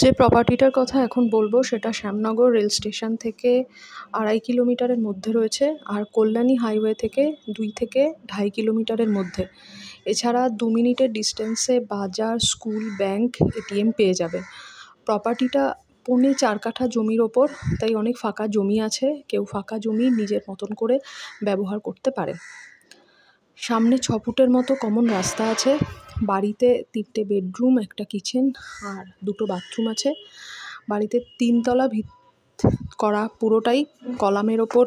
যে প্রপার্টিটার কথা এখন বলবো সেটা শ্যামনগর রেল স্টেশন থেকে 2.5 কিলোমিটারের মধ্যে রয়েছে, আর কল্যাণী হাইওয়ে থেকে 2 থেকে 2.5 কিলোমিটারের মধ্যে। এছাড়া 2 মিনিটের ডিস্টেন্সে বাজার, স্কুল, ব্যাংক, এটিএম পেয়ে যাবেন। প্রপার্টিটা 4.25 কাঠা জমির ওপর, তাই অনেক ফাঁকা জমি আছে, কেউ ফাঁকা জমি নিজের মতন করে ব্যবহার করতে পারে। সামনে 6 ফুটের মতো কমন রাস্তা আছে। বাড়িতে 3টে বেডরুম, একটা কিচেন আর 2টো বাথরুম আছে। বাড়িতে 3 তলা ভিত করা, পুরোটাই কলামের ওপর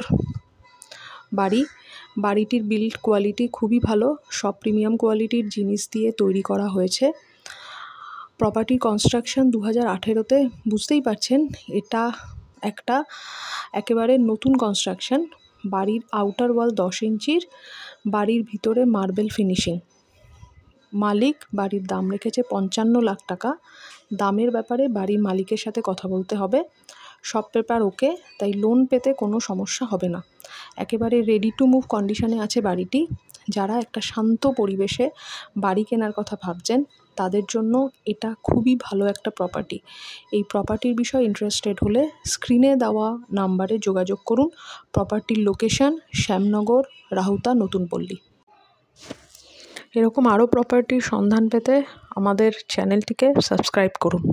বাড়ি। বাড়িটির বিল্ড কোয়ালিটি খুবই ভালো, সব প্রিমিয়াম কোয়ালিটির জিনিস দিয়ে তৈরি করা হয়েছে। প্রপার্টির কনস্ট্রাকশন 2018-তে, বুঝতেই পারছেন এটা একটা একেবারে নতুন কনস্ট্রাকশন। বাড়ির আউটার ওয়াল 10 ইঞ্চির, বাড়ির ভিতরে মার্বেল ফিনিশিং। মালিক বাড়ির দাম রেখেছে 55 লাখ টাকা। দামের ব্যাপারে বাড়ির মালিকের সাথে কথা বলতে হবে। সব পেপার ওকে, তাই লোন পেতে কোনো সমস্যা হবে না। একেবারে রেডি টু মুভ কন্ডিশনে আছে বাড়িটি। যারা একটা শান্ত পরিবেশে বাড়ি কেনার কথা ভাবছেন তাদের জন্য এটা খুবই ভালো একটা প্রপার্টি। এই প্রপার্টির বিষয়ে ইন্টারেস্টেড হলে স্ক্রিনে দেওয়া নাম্বারে যোগাযোগ করুন। প্রপার্টির লোকেশন শ্যামনগর, রাহুতা, নতুন পল্লী। এরকম আরও প্রপার্টির সন্ধান পেতে আমাদের চ্যানেলটিকে সাবস্ক্রাইব করুন।